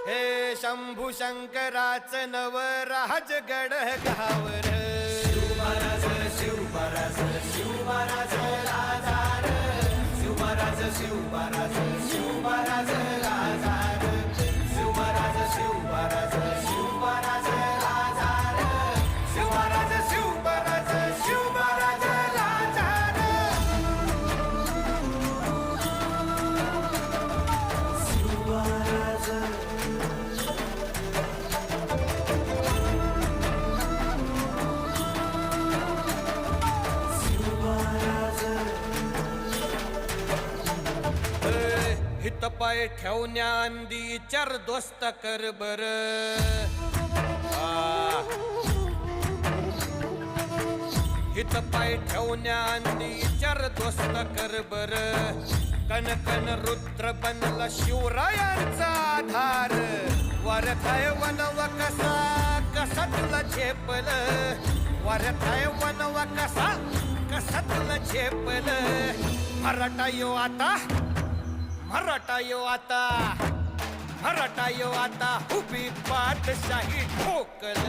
हे शंभू शंकराचं नवराज गड गावर शिवमहाराज शिवमहाराज शिवमहाराज राजार शिवमहाराज शिवमहाराज शिवमहाराज राजार शिवमहाराज शिवमहाराज शिवमहाराज राजार शिवमहाराज शिवमहाराज शिवमहाराज राजार शिवमहाराज हित पाय ठेवण्या अंदी चार दोस्त कर बर हित पाय ठेवण्या अंदी चार दोस्त कर बर कन कन रुद्र बनला शिवरायांचा आधार वरथाय वनव कसा कसा तुला झेपल वरथाय वनव कसा कसा तुला झेपल मराठा यो आता मराठा यो आता मराठा यो आता उभी पाठशाही ठोकल